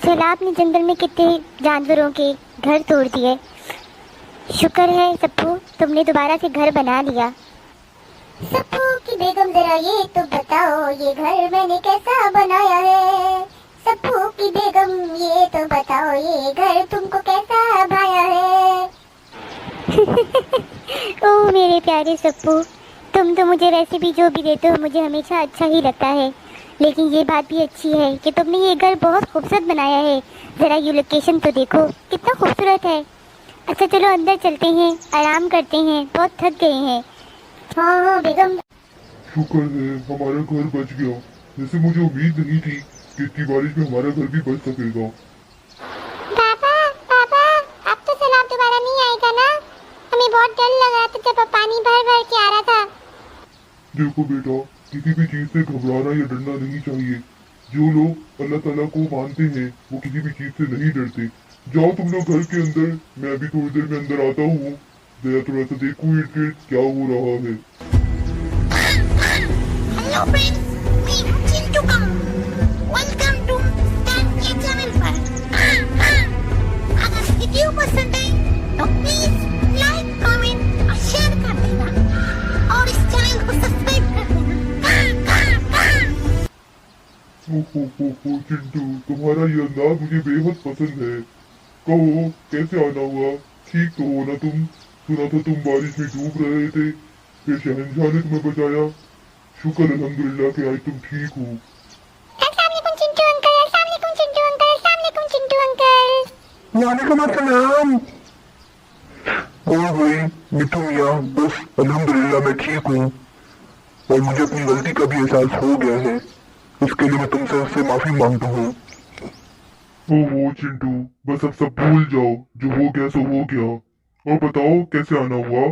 सैलाब ने जंगल में कितने जानवरों के घर तोड़ दिए। शुक्र है सप्पू, तुमने दोबारा से घर बना लिया। सप्पू की बेगम जरा ये तो बताओ, ये घर मैंने कैसा बनाया है। सप्पू की बेगम ये तो बताओ, ये घर तुमको कैसा भाया है। ओह मेरे प्यारे सप्पू, तुम तो मुझे वैसे भी जो भी देते हो मुझे हमेशा अच्छा ही लगता है, लेकिन ये बात भी अच्छी है कि तुमने ये घर बहुत खूबसूरत बनाया है। ज़रा ये लोकेशन तो देखो कितना खूबसूरत है। अच्छा चलो अंदर चलते हैं, आराम करते हैं, बहुत थक गए हैं। हाँ हाँ बेगम। शुक्र है हमारा घर बच गया। जैसे मुझे उम्मीद नहीं थी कि इतनी बारिश में हमारा घर भी बच सकेगा। पापा पापा, अब तो सैलाब दोबारा नहीं आएगा ना? हमें बहुत डर लग रहा था जब पानी भर भर के आ रहा था। देखो बेटा, किसी भी चीज से घबराना या डरना नहीं चाहिए। जो लोग अल्लाह ताला को मानते हैं वो किसी भी चीज से नहीं डरते। जाओ तुम लोग घर के अंदर, मैं अभी थोड़ी देर में अंदर आता हूँ। जरा थोड़ा सा देखूँ इर्द गिर्द क्या हो रहा है। हेलो फ्रेंड्स, मैं हूँ चिंटू कम। वेलकम टू स्टैन के चैनल पर। अगर वीडियो पसंद है तो प्लीज लाइक कमेंट और शेयर कर देना और इस चैनल को सब्सक्राइब कर देना। हो चिंटू, तुम्हारा ये अंदाज मुझे बेहद पसंद है। कहो कैसे आना हुआ? ठीक तो हो ना तुम? सुना था तुम बारिश में डूब रहे थे, फिर शहंशाह ने तुम्हें बचाया। शुक्र अल्हम्दुलिल्लाह कि आज तुम ठीक हो। अस्सलाम वालेकुम चिंटू अंकल, अस्सलाम वालेकुम चिंटू अंकल, अस्सलाम वालेकुम चिंटू अंकल। वालेकुम अस्सलाम। और भाई मिठू मियाँ, बस अल्हम्दुलिल्लाह मैं ठीक हूँ और मुझे अपनी गलती का भी एहसास हो गया है। इसके लिए मैं तुमसे उससे माफी मांगता हूँ। वो चिंटू, बस अब सब भूल जाओ, जो हो गया सो हो गया। और बताओ कैसे आना हुआ?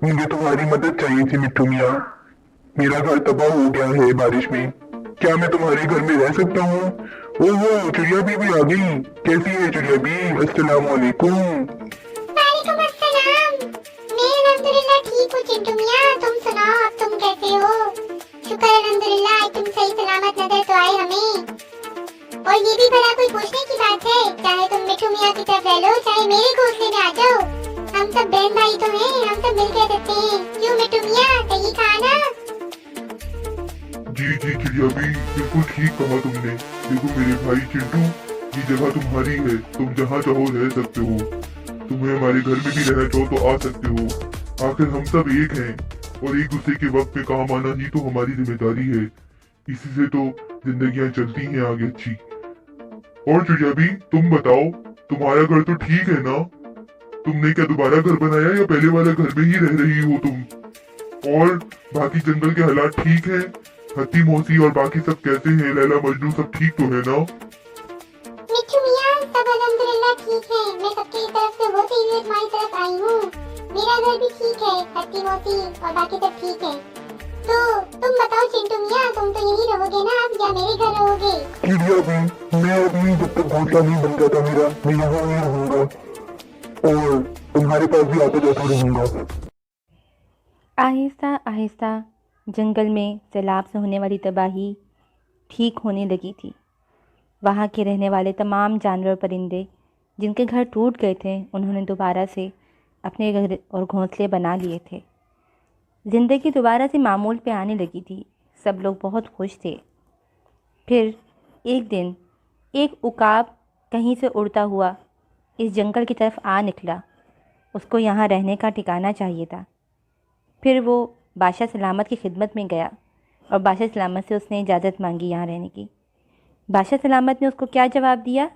मुझे तुम्हारी मदद चाहिए थी मिठू मियाँ। मेरा घर तबाह हो गया है बारिश में। क्या मैं तुम्हारे घर में रह सकता हूँ? ओहो चिड़िया बीबी आ गई। कैसी है चिड़िया बीबी? अस्सलाम वालेकुम। वालेकुम अस्सलाम। मैं अल्हम्दुलिल्लाह ठीक हूँ चिंटू मियाँ, तुम सुनाओ अब तुम कैसे हो? शुक्र अल्हम्दुलिल्लाह तुम सही सलामत नजर तो आए हमें। और ये भी भला कोई पूछने की बात है? चाहे तुम मिठू मियाँ की तरफ रह लो, चाहे मेरे घोंसले में आ जाओ, हम सब बहन भाई तो हैं, हम सब मिलकर रहते हैं। क्यों मिठू मियाँ, सही कहा ना? जी चिड़िया भी, बिल्कुल ठीक कहा तुमने। देखो मेरे भाई चिंटू, ये जगह तुम्हारी है, तुम जहाँ चाहो रह सकते हो। तुम्हें हमारे घर में भी रहना चाहो तो आ सकते हो। आखिर हम सब एक हैं और एक दूसरे के वक्त पे काम आना ही तो हमारी जिम्मेदारी है। इसी से तो जिंदगियां चलती हैं आगे अच्छी। और चिड़िया भी तुम बताओ, तुम्हारा घर तो ठीक है ना? तुमने क्या दोबारा घर बनाया या पहले वाले घर में ही रह रही हो तुम? और बाकी जंगल के हालात ठीक है? हत्ती मौसी और बाकी सब कैसे हैं? लैला मजनू सब ठीक तो है ना? मिठू मियाँ सब अल्हम्दुलिल्लाह ठीक है। मैं सबकी तरफ से होते हुए तुम्हारी तरफ आई हूँ। मेरा घर भी ठीक है, हत्ती मौसी और बाकी सब ठीक है। तो तुम बताओ चिंटू मियाँ, तुम तो यहीं रहोगे ना अब या मेरे घर रहोगे? चिड़िया भी, मैं अभी जब तक घोंसला नहीं बन जाता मेरा, मैं यहाँ ही रहूंगा और तुम्हारे पास भी आते जाते रहूंगा। आहिस्ता आहिस्ता जंगल में सैलाब से होने वाली तबाही ठीक होने लगी थी। वहाँ के रहने वाले तमाम जानवर परिंदे जिनके घर टूट गए थे, उन्होंने दोबारा से अपने घर और घोंसले बना लिए थे। ज़िंदगी दोबारा से मामूल पे आने लगी थी। सब लोग बहुत खुश थे। फिर एक दिन एक उकाब कहीं से उड़ता हुआ इस जंगल की तरफ आ निकला। उसको यहाँ रहने का ठिकाना चाहिए था। फिर वो बादशाह सलामत की खिदमत में गया और बादशाह सलामत से उसने इजाज़त मांगी यहाँ रहने की। बादशाह सलामत ने उसको क्या जवाब दिया,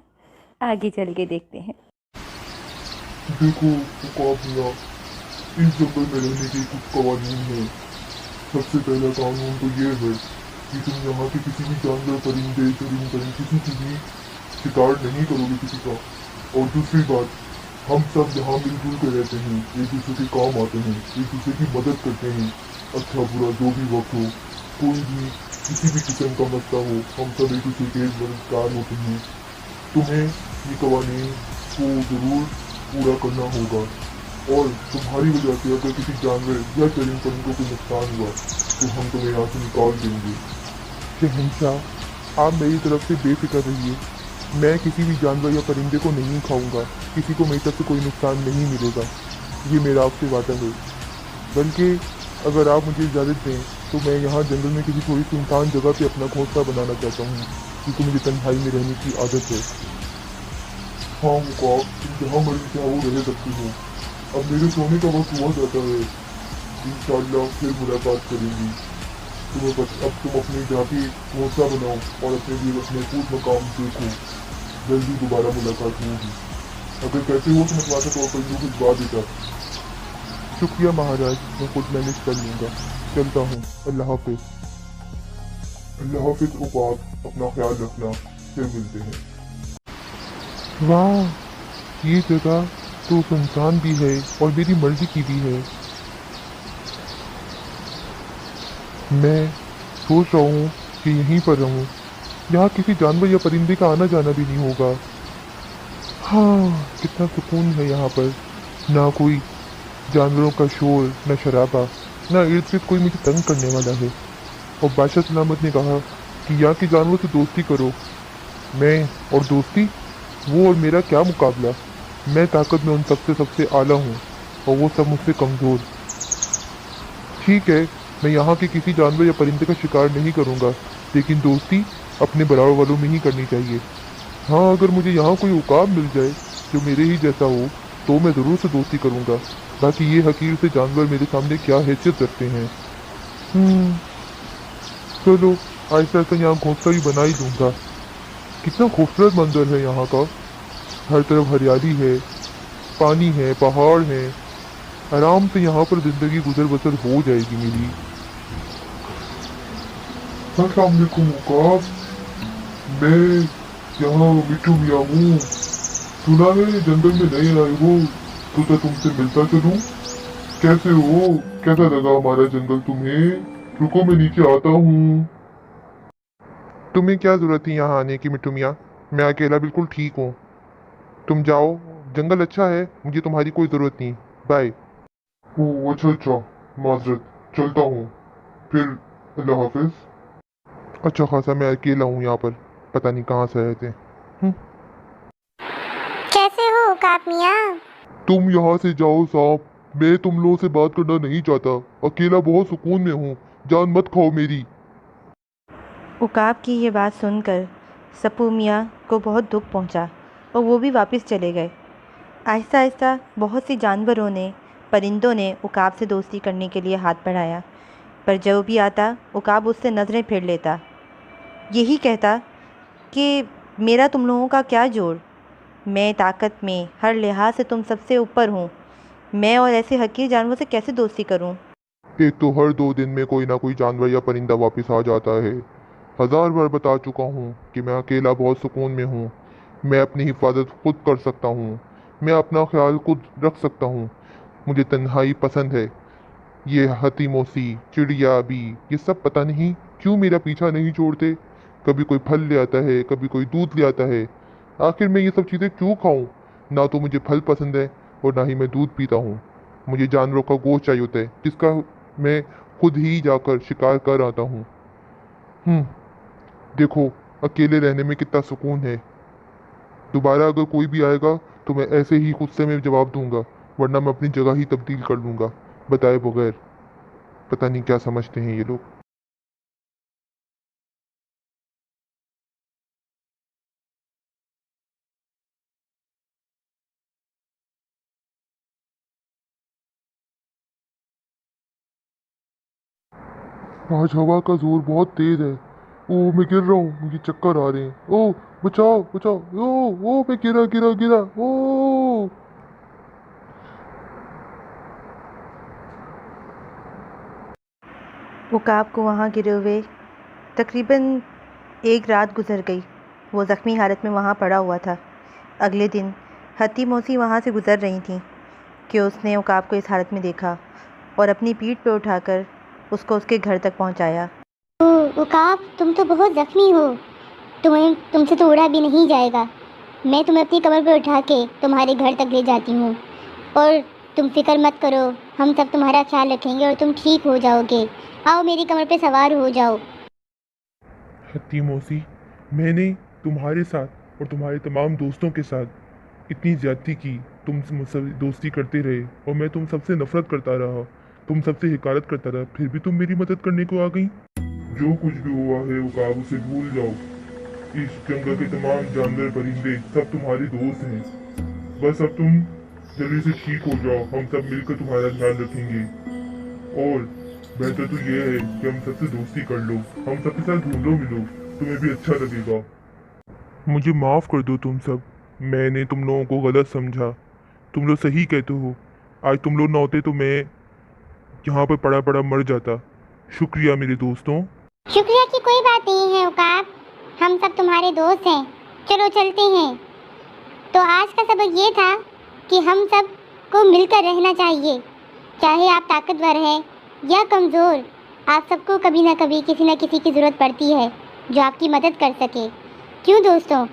आगे चल के देखते हैं। देखो उकाब मियां, इस जंगल में रहने के कुछ कवानीन हैं। सबसे पहला कानून तो ये है कि तुम यहाँ के किसी भी जानवर, परिंदे, चुरिंदे, किसी की भी शिकार नहीं करोगे किसी का। और दूसरी बात, हम सब यहाँ मिलजुल कर रहते हैं, एक दूसरे के काम आते हैं, एक दूसरे की मदद करते हैं। अच्छा बुरा जो भी वक्त हो, कोई भी किसी भी किस्म का मसला हो, हम सब एक दूसरे के मददगार होते हैं। तुम्हें ये कवानीन को ज़रूर पूरा करना होगा, और तुम्हारी वजह से अगर किसी जानवर या चरिंद परिंद को कोई नुकसान हुआ तो हम तुम्हें यहाँ से निकाल देंगे। शहंशाह, आप मेरी तरफ से बेफिक्र रहिए, मैं किसी भी जानवर या परिंदे को नहीं खाऊंगा, किसी को मेरी तरफ से कोई नुकसान नहीं मिलेगा, ये मेरा आपसे वादा है। बल्कि अगर आप मुझे इजाज़त दें तो मैं यहाँ जंगल में किसी थोड़ी सुनसान जगह पे अपना घोंसला बनाना चाहता हूँ, क्योंकि मुझे तन्हाई में रहने की आदत है। हाँ मुकाब, तुम जहाँ मर्जी चाहो रह सकती हो। अब मेरे सोने का वक्त हुआ जाता है, इंशाअल्लाह फिर मुलाकात करेंगी। तुम्हें बस अब तुम अपने जाके घोंसला बनाओ और अपने लिए महफूज मकाम देखो, जल्दी दोबारा मुलाकात होगी। अगर कहते हो तो मैं तुम्हारे तौर पर यूँ भिजवा देता। शुक्रिया महाराज, मैं खुद मैनेज कर लूँगा, चलता हूँ, अल्लाह हाफिज। अल्लाह हाफिज उकाब, अपना ख्याल रखना, फिर मिलते हैं। वाह, ये जगह तो सुनसान भी है और मेरी मर्जी की भी है। मैं सोच रहा हूँ कि यहीं पर रहूँ, यहाँ किसी जानवर या परिंदे का आना जाना भी नहीं होगा। हाँ, कितना सुकून है यहाँ पर, ना कोई जानवरों का शोर, न शराबा, ना इर्द गिर्द कोई मुझे तंग करने वाला है। और बादशाह सलामत ने कहा कि यहाँ के जानवरों से दोस्ती करो। मैं और दोस्ती, वो और मेरा क्या मुकाबला। मैं ताकत में उन सबसे सबसे आला हूँ और वो सब मुझसे कमज़ोर। ठीक है, मैं यहाँ के किसी जानवर या परिंदे का शिकार नहीं करूँगा, लेकिन दोस्ती अपने बराबर वालों में ही करनी चाहिए। हाँ, अगर मुझे यहाँ कोई उकाब मिल जाए जो मेरे ही जैसा हो तो मैं ज़रूर से दोस्ती करूँगा। बाकी ये हकीर से जानवर मेरे सामने क्या हैसियत रखते हैं। चलो आहिस्ता आहिस्ता यहाँ घोंसला भी बना ही दूँगा। कितना खूबसूरत मंजर है यहाँ का, हर तरफ हरियाली है, पानी है, पहाड़ है, आराम से यहाँ पर ज़िंदगी गुजर बसर हो जाएगी मेरी। अस्सलाम वालेकुम उकाब, मैं यहाँ मिट्टू मियाँ हूँ। सुना है जंगल में नए आए हो, तो तुमसे मिलता चलूं। कैसे हो, कैसा लगा हमारा जंगल तुम्हें? रुको मैं नीचे आता हूँ। तुम्हें क्या जरूरत थी यहाँ आने की मिट्टू मियाँ, मैं अकेला बिल्कुल ठीक हूँ। तुम जाओ, जंगल अच्छा है, मुझे तुम्हारी कोई ज़रूरत नहीं। बाय। ओह अच्छा अच्छा, माजरत, चलता हूँ फिर, अल्लाह हाफिज। अच्छा खासा मैं अकेला हूँ यहाँ पर, पता नहीं कहाँ से आए थे। कैसे हो उकाब मियाँ? तुम यहाँ से जाओ साहब, मैं तुम लोगों से बात करना नहीं चाहता, अकेला बहुत सुकून में हूँ, जान मत खाओ मेरी। उकाब की ये बात सुनकर सप्पू मियाँ को बहुत दुख पहुंचा और वो भी वापस चले गए। आहिस्ता आहिस्ता बहुत सी जानवरों ने, परिंदों ने उकाब से दोस्ती करने के लिए हाथ बढ़ाया, पर जो भी आता उकाब उससे नज़रें फेर लेता, यही कहता कि मेरा तुम लोगों का क्या जोड़, मैं ताकत में हर लिहाज से तुम सबसे ऊपर हूँ, मैं और ऐसे हकीर जानवरों से कैसे दोस्ती करूँ। एक तो हर 2 दिन में कोई ना कोई जानवर या परिंदा वापस आ जाता है। 1000 बार बता चुका हूँ कि मैं अकेला बहुत सुकून में हूँ, मैं अपनी हिफाजत खुद कर सकता हूँ, मैं अपना ख्याल खुद रख सकता हूँ, मुझे तन्हाई पसंद है। ये हतीमोसी, चिड़िया भी, ये सब पता नहीं क्यों मेरा पीछा नहीं छोड़ते। कभी कोई फल ले आता है, कभी कोई दूध ले आता है। आखिर मैं ये सब चीज़ें क्यों खाऊं? ना तो मुझे फल पसंद है और ना ही मैं दूध पीता हूँ। मुझे जानवरों का गोश्त चाहिए होता है, जिसका मैं खुद ही जाकर शिकार कर आता हूँ। देखो अकेले रहने में कितना सुकून है। दोबारा अगर कोई भी आएगा तो मैं ऐसे ही गुस्से में जवाब दूंगा, वरना मैं अपनी जगह ही तब्दील कर लूँगा बताए बगैर। पता नहीं क्या समझते हैं ये लोग। आज हवा का जोर बहुत तेज है। ओ मैं गिर रहा हूँ, मुझे चक्कर आ रहे हैं। ओ बचाओ बचाओ, ओ मैं गिरा गिरा गिरा। ओ उकाब को वहाँ गिरे हुए तकरीबन एक रात गुजर गई। वो ज़ख्मी हालत में वहाँ पड़ा हुआ था। अगले दिन हत्ती मौसी वहाँ से गुजर रही थीं कि उसने उकाब को इस हालत में देखा और अपनी पीठ पर उठाकर उसको उसके घर तक पहुँचाया। उकाब, तुम तो बहुत ज़ख्मी हो, तुमसे तो उड़ा भी नहीं जाएगा। मैं तुम्हें अपनी कमर पर उठा के तुम्हारे घर तक ले जाती हूँ और तुम फिक्र मत करो, हम सब तुम्हारा ख्याल रखेंगे और तुम ठीक हो जाओगे। आओ मेरी कमर पे सवार हो जाओ। हत्ती मौसी, मैंने तुम्हारे साथ और तुम्हारे तमाम दोस्तों के साथ इतनी ज्यादती की, तुम मुझसे दोस्ती करते रहे और मैं तुम सबसे नफरत करता रहा, तुम सबसे हिकारत करता रहा, फिर भी तुम मेरी मदद करने को आ गई। जो कुछ भी हुआ है उकाब, उसे भूल जाओ। इस जंगल के तमाम जानवर परिंदे सब तुम्हारे दोस्त हैं। बस अब तुम जल्दी से ठीक हो जाओ, हम सब मिलकर तुम्हारा ध्यान रखेंगे। और बेहतर तो ये है कि हम सबसे दोस्ती कर लो, हम सबके साथ घूलो मिलो, तुम्हें भी अच्छा लगेगा। मुझे माफ कर दो तुम सब, मैंने तुम लोगों को गलत समझा। तुम लोग सही कहते हो, आज तुम लोग ना होते तो मैं यहाँ पर पड़ा पड़ा मर जाता। शुक्रिया मेरे दोस्तों। शुक्रिया की कोई बात नहीं है उकाब, हम सब तुम्हारे दोस्त हैं। चलो चलते हैं। तो आज का सबक ये था कि हम सब को मिलकर रहना चाहिए, चाहे आप ताकतवर हैं या कमज़ोर, आप सबको कभी ना कभी किसी न किसी की ज़रूरत पड़ती है जो आपकी मदद कर सके। क्यों दोस्तों?